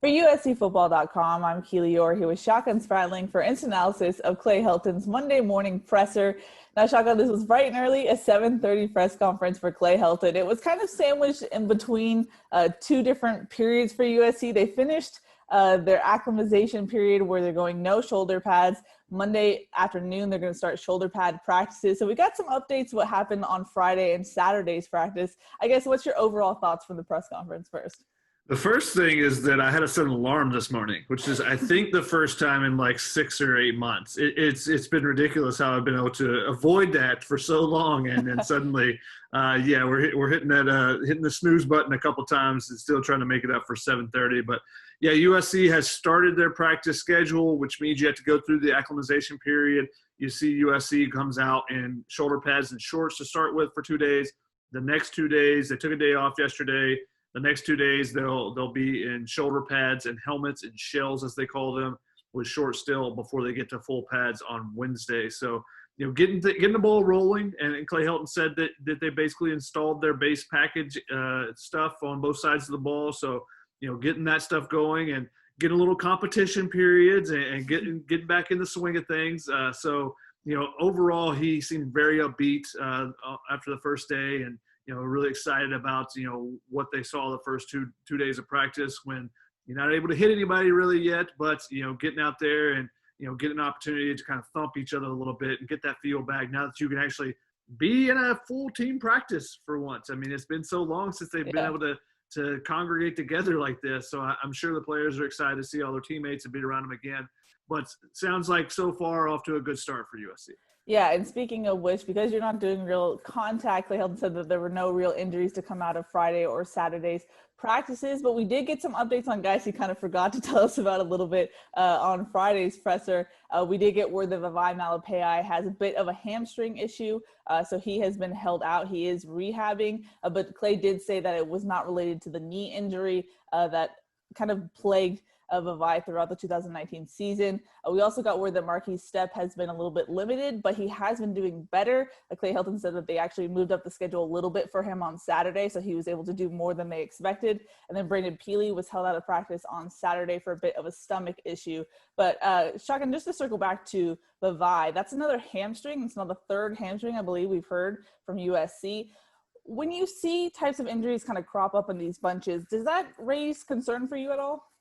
For USCFootball.com, I'm Keely Eure here with Shotgun Spratling for instant analysis of Clay Helton's Monday morning presser. Now, Shotgun, this was bright and early, a 7:30 press conference for Clay Helton. It was kind of sandwiched in between two different periods for USC. They finished their acclimatization period where they're going no shoulder pads. Monday afternoon, they're going to start shoulder pad practices. So we got some updates what happened on Friday and Saturday's practice. I guess, what's your overall thoughts from the press conference first? The first thing is that I had to set an alarm this morning, which is, I think, the first time in like 6 or 8 months. It's been ridiculous how I've been able to avoid that for so long, and then suddenly, we're hitting the snooze button a couple times and still trying to make it up for 7:30. But yeah, USC has started their practice schedule, which means you have to go through the acclimatization period. You see USC comes out in shoulder pads and shorts to start with for 2 days. The next 2 days, they took a day off yesterday. The next 2 days, they'll be in shoulder pads and helmets and shells, as they call them, with short still before they get to full pads on Wednesday. So, getting the ball rolling. And Clay Helton said that they basically installed their base package stuff on both sides of the ball. So, getting that stuff going and getting a little competition periods and getting back in the swing of things. Overall, he seemed very upbeat after the first day, and really excited about, what they saw the first two days of practice when you're not able to hit anybody really yet, but, getting out there and, getting an opportunity to kind of thump each other a little bit and get that feel back now that you can actually be in a full team practice for once. I mean, it's been so long since they've been able to congregate together like this. So I'm sure the players are excited to see all their teammates and be around them again. But sounds like so far off to a good start for USC. Yeah, and speaking of which, because you're not doing real contact, Clay Helton said that there were no real injuries to come out of Friday or Saturday's practices, but we did get some updates on guys he kind of forgot to tell us about a little bit on Friday's presser. We did get word that Vavae Malepeai has a bit of a hamstring issue, so he has been held out. He is rehabbing, but Clay did say that it was not related to the knee injury that kind of plagued Vavae throughout the 2019 season. We also got word that Marquis Stepp has been a little bit limited, but he has been doing better. Clay Helton said that they actually moved up the schedule a little bit for him on Saturday, so he was able to do more than they expected. And then Brandon Peely was held out of practice on Saturday for a bit of a stomach issue. But Shotgun, just to circle back to Vavae, that's another hamstring. It's now the third hamstring I believe we've heard from USC. When you see types of injuries kind of crop up in these bunches, does that raise concern for you at all?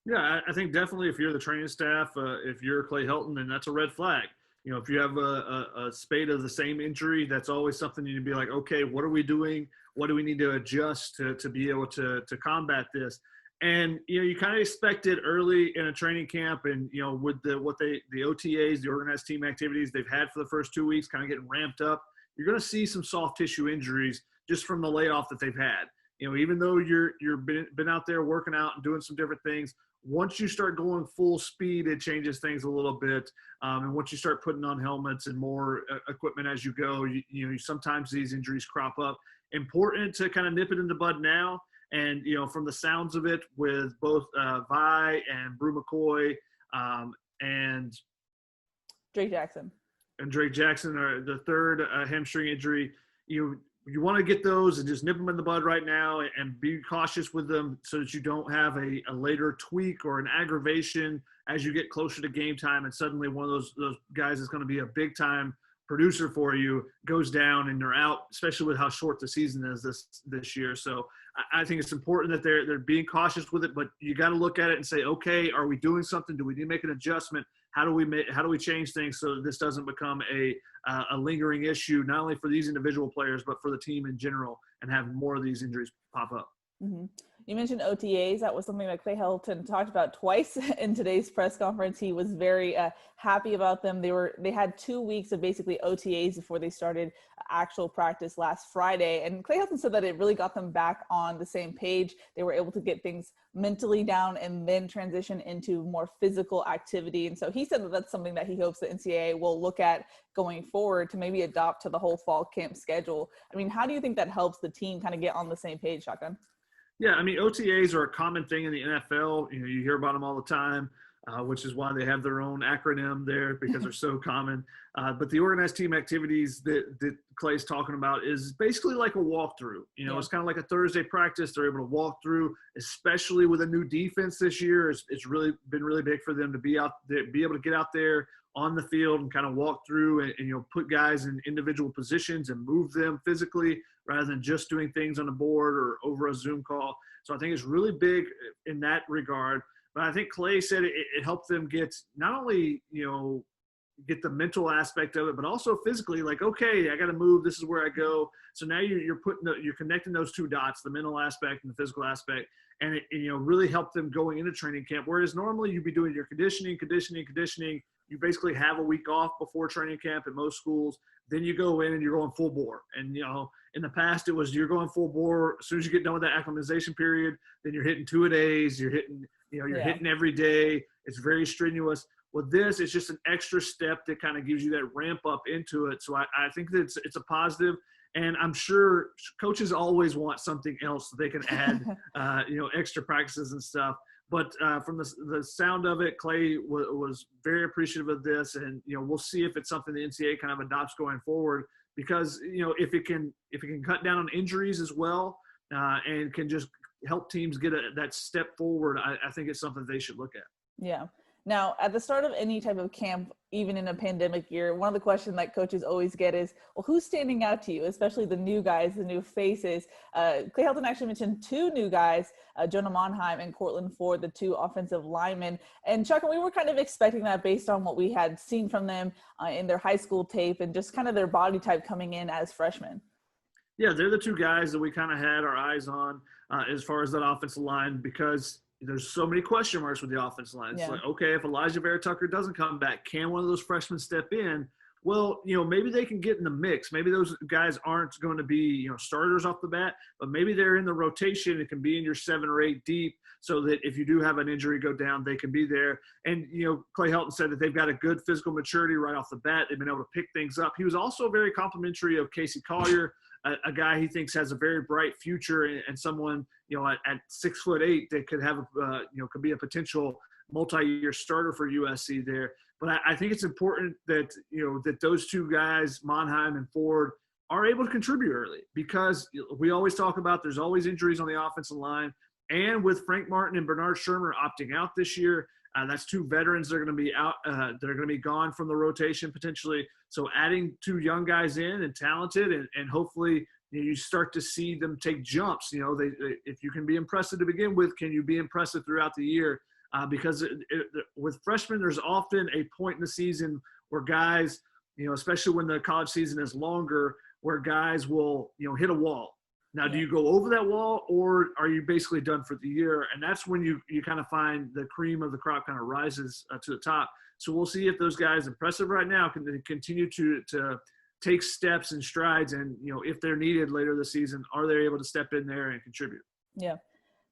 Yeah, I think definitely if you're the training staff, if you're Clay Helton, then that's a red flag. If you have a spate of the same injury, that's always something you need to be like, okay, what are we doing? What do we need to adjust to be able to combat this? And, you kind of expect it early in a training camp and, with the OTAs, the organized team activities they've had for the first 2 weeks kind of getting ramped up, you're going to see some soft tissue injuries just from the layoff that they've had. Even though you've been out there working out and doing some different things, once you start going full speed, it changes things a little bit. And once you start putting on helmets and more equipment as you go, sometimes these injuries crop up. Important to kind of nip it in the bud now. And, from the sounds of it with both Vi and Brew McCoy and Drake Jackson. And Drake Jackson are the third hamstring injury. You want to get those and just nip them in the bud right now and be cautious with them so that you don't have a later tweak or an aggravation as you get closer to game time and suddenly one of those guys is going to be a big time producer for you goes down and they're out, especially with how short the season is this year. So I think it's important that they're being cautious with it, but you got to look at it and say, okay, are we doing something? Do we need to make an adjustment? How do we change things so that this doesn't become a lingering issue, not only for these individual players, but for the team in general, and have more of these injuries pop up? Mm-hmm. You mentioned OTAs. That was something that Clay Helton talked about twice in today's press conference. He was very happy about them. They had 2 weeks of basically OTAs before they started actual practice last Friday. And Clay Helton said that it really got them back on the same page. They were able to get things mentally down and then transition into more physical activity. And so he said that that's something that he hopes the NCAA will look at going forward to maybe adopt to the whole fall camp schedule. I mean, how do you think that helps the team kind of get on the same page, Shotgun? Yeah, I mean, OTAs are a common thing in the NFL. You hear about them all the time. which is why they have their own acronym there because they're so common. But the organized team activities that Clay's talking about is basically like a walkthrough. It's kind of like a Thursday practice. They're able to walk through, especially with a new defense this year. It's really been really big for them to be able to get out there on the field and kind of walk through and put guys in individual positions and move them physically rather than just doing things on the board or over a Zoom call. So I think it's really big in that regard. But I think Clay said it helped them get not only, get the mental aspect of it, but also physically, like, okay, I got to move. This is where I go. So now you're connecting those two dots, the mental aspect and the physical aspect, and it really helped them going into training camp. Whereas normally you'd be doing your conditioning. You basically have a week off before training camp in most schools. Then you go in and you're going full bore. And, in the past it was you're going full bore. As soon as you get done with that acclimatization period, then you're hitting 2-a-days. You're hitting, hitting every day. It's very strenuous. With this, it's just an extra step that kind of gives you that ramp up into it. So I think that it's a positive. And I'm sure coaches always want something else so they can add, extra practices and stuff. But from the sound of it, Clay was very appreciative of this, and we'll see if it's something the NCAA kind of adopts going forward. Because if it can cut down on injuries as well, and can just help teams get that step forward, I think it's something they should look at. Yeah. Now, at the start of any type of camp, even in a pandemic year, one of the questions that coaches always get is, well, who's standing out to you, especially the new guys, the new faces? Clay Helton actually mentioned two new guys, Jonah Monheim and Cortland Ford, the two offensive linemen. And Chuck, we were kind of expecting that based on what we had seen from them in their high school tape and just kind of their body type coming in as freshmen. Yeah, they're the two guys that we kind of had our eyes on as far as that offensive line, because there's so many question marks with the offensive line. It's like, okay, if Elijah Vera Tucker doesn't come back, can one of those freshmen step in? Well, maybe they can get in the mix. Maybe those guys aren't going to be, starters off the bat, but maybe they're in the rotation. It can be in your 7 or 8 deep so that if you do have an injury go down, they can be there. And, Clay Helton said that they've got a good physical maturity right off the bat. They've been able to pick things up. He was also very complimentary of Casey Collier, a guy he thinks has a very bright future and someone, at 6'8" that could have, could be a potential multi-year starter for USC there. But I think it's important that, that those two guys, Monheim and Ford, are able to contribute early, because we always talk about there's always injuries on the offensive line. And with Frank Martin and Bernard Shermer opting out this year, that's two veterans that are going to be out. They're going to be gone from the rotation potentially. So adding two young guys in and talented, and hopefully you start to see them take jumps. If you can be impressive to begin with, can you be impressive throughout the year? Because with freshmen, there's often a point in the season where guys, especially when the college season is longer, where guys will, hit a wall. Now, do you go over that wall, or are you basically done for the year? And that's when you kind of find the cream of the crop kind of rises to the top. So we'll see if those guys, impressive right now, can continue to take steps and strides. And, if they're needed later this season, are they able to step in there and contribute? Yeah.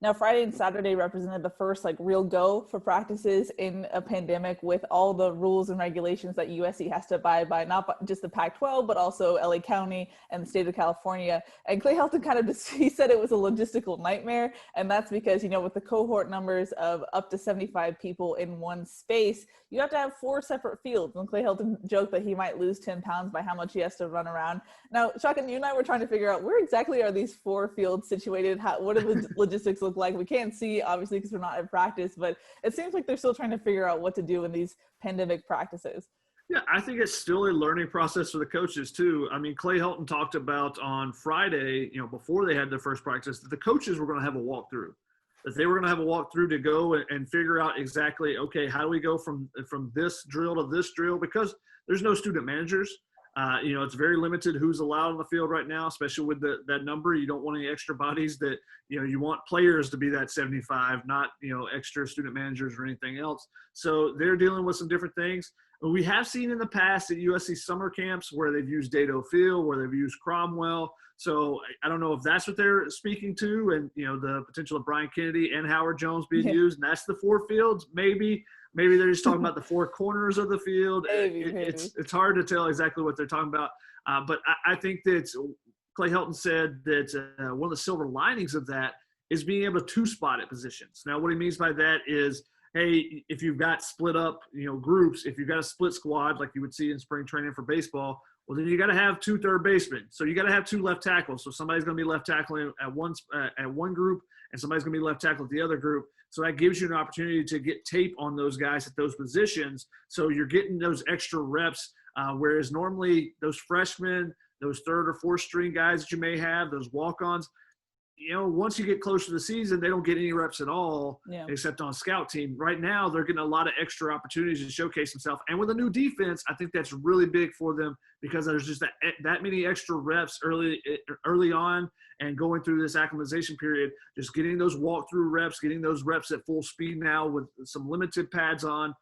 Now, Friday and Saturday represented the first real go for practices in a pandemic, with all the rules and regulations that USC has to abide by, not just the Pac-12, but also LA County and the state of California. And Clay Helton he said it was a logistical nightmare. And that's because, with the cohort numbers of up to 75 people in one space, you have to have 4 separate fields. And Clay Helton joked that he might lose 10 pounds by how much he has to run around. Now, Chuck, and you and I were trying to figure out, where exactly are these 4 fields situated? What are the logistics look like? We can't see, obviously, because we're not in practice, but it seems like they're still trying to figure out what to do in these pandemic practices. Yeah, I think it's still a learning process for the coaches too. I mean, Clay Helton talked about on Friday, before they had their first practice, that the coaches were going to have a walkthrough. That they were going to have a walkthrough to go and figure out exactly, okay, how do we go from this drill to this drill? Because there's no student managers. It's very limited who's allowed on the field right now, especially with that number. You don't want any extra bodies that, you want players to be that 75, not, extra student managers or anything else. So they're dealing with some different things. We have seen in the past at USC summer camps where they've used Dado Field, where they've used Cromwell. So I don't know if that's what they're speaking to, and, the potential of Brian Kennedy and Howard Jones being used, and that's the 4 fields. Maybe they're just talking about the 4 corners of the field. Maybe. It's hard to tell exactly what they're talking about. But I think that Clay Helton said that one of the silver linings of that is being able to 2-spot at positions. Now, what he means by that is hey, if you've got split up, groups, if you've got a split squad like you would see in spring training for baseball, well, then you got to have 2 third basemen. So you got to have 2 left tackles. So somebody's going to be left tackling at one group, and somebody's going to be left tackle at the other group. So that gives you an opportunity to get tape on those guys at those positions. So you're getting those extra reps, whereas normally those freshmen, those third or fourth string guys that you may have, those walk-ons, once you get closer to the season, they don't get any reps at all, except on scout team. Right now, they're getting a lot of extra opportunities to showcase themselves. And with a new defense, I think that's really big for them because there's just that many extra reps early on and going through this acclimatization period, just getting those walkthrough reps, getting those reps at full speed now with some limited pads on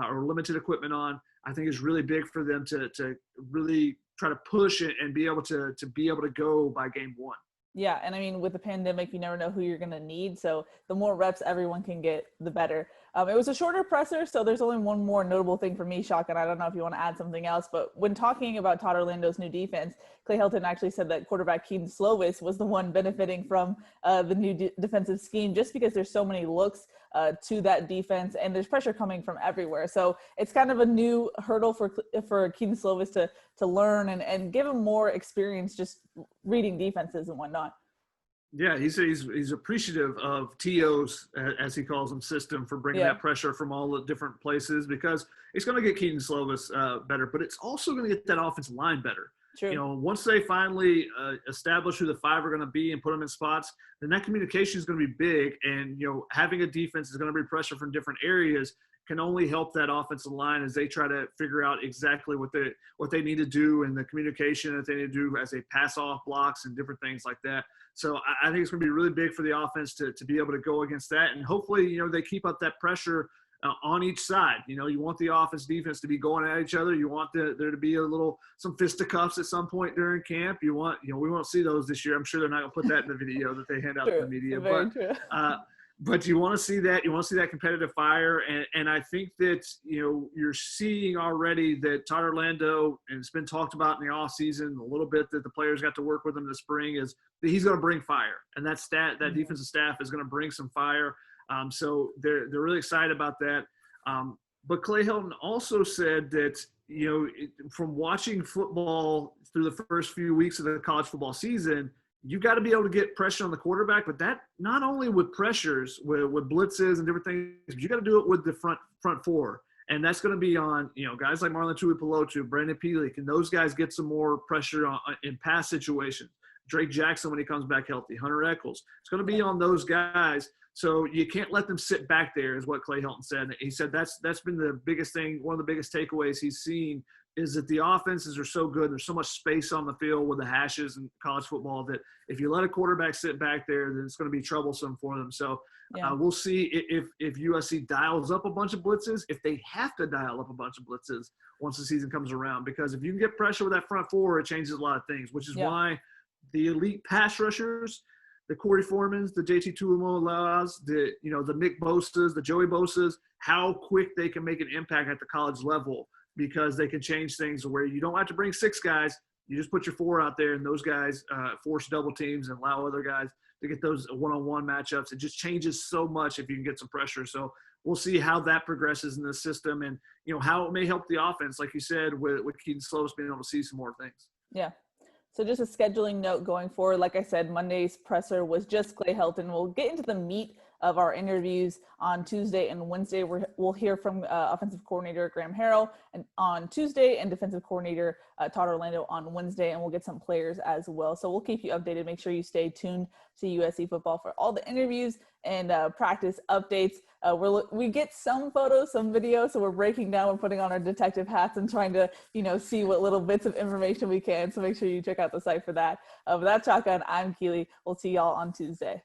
or limited equipment on, I think is really big for them to really try to push it and be able to go by game 1. Yeah, and I mean, with the pandemic, you never know who you're going to need. So the more reps everyone can get, the better. It was a shorter presser, so there's only one more notable thing for me, Shock, and I don't know if you want to add something else, but when talking about Todd Orlando's new defense, Clay Helton actually said that quarterback Keaton Slovis was the one benefiting from the new defensive scheme, just because there's so many looks to that defense, and there's pressure coming from everywhere. So it's kind of a new hurdle for Keaton Slovis to learn and give him more experience just reading defenses and whatnot. Yeah, he's appreciative of T.O.'s, as he calls them, system for bringing that pressure from all the different places, because it's going to get Keaton Slovis better, but it's also going to get that offensive line better. True. Once they finally establish who the 5 are going to be and put them in spots, then that communication is going to be big. And, having a defense is going to bring pressure from different areas can only help that offensive line as they try to figure out exactly what they need to do and the communication that they need to do as they pass off blocks and different things like that. So I think it's going to be really big for the offense to be able to go against that. And hopefully, they keep up that pressure on each side. You want the offense defense to be going at each other. You want there to be some fisticuffs at some point during camp. We won't see those this year. I'm sure they're not going to put that in the video that they hand out to the media. But you want to see that. You want to see that competitive fire. And I think that, you're seeing already that Todd Orlando, and it's been talked about in the offseason a little bit that the players got to work with him this spring, is that he's going to bring fire. And that defensive staff is going to bring some fire. So they're really excited about that. But Clay Helton also said that, from watching football through the first few weeks of the college football season, you got to be able to get pressure on the quarterback, but that not only with pressures, with blitzes and different things, but you got to do it with the front 4. And that's going to be on, guys like Marlon Tuipulotu, Brandon Peely. Can those guys get some more pressure in pass situations? Drake Jackson when he comes back healthy, Hunter Echols. It's going to be on those guys. So you can't let them sit back there, is what Clay Helton said. He said that's been the biggest thing, one of the biggest takeaways he's seen, is that the offenses are so good. There's so much space on the field with the hashes in college football that if you let a quarterback sit back there, then it's going to be troublesome for them. So we'll see if USC dials up a bunch of blitzes, if they have to dial up a bunch of blitzes once the season comes around. Because if you can get pressure with that front 4, it changes a lot of things, which is why the elite pass rushers, the Corey Foremans, the JT Tuimoloau's, the Nick Bosa's, the Joey Bosa's, how quick they can make an impact at the college level, because they can change things where you don't have to bring 6 guys. You just put your 4 out there, and those guys force double teams and allow other guys to get those one-on-one matchups. It just changes so much if you can get some pressure. So we'll see how that progresses in the system and, how it may help the offense, like you said, with Keaton Slovis being able to see some more things. Yeah. So just a scheduling note going forward, like I said, Monday's presser was just Clay Helton. We'll get into the meat of our interviews on Tuesday and Wednesday. We'll hear from offensive coordinator Graham Harrell on Tuesday and defensive coordinator Todd Orlando on Wednesday, and we'll get some players as well. So we'll keep you updated. Make sure you stay tuned to USC football for all the interviews and practice updates. We get some photos, some videos, so we're breaking down, we're putting on our detective hats and trying to, see what little bits of information we can. So make sure you check out the site for that. But that's Shotgun. I'm Keely. We'll see y'all on Tuesday.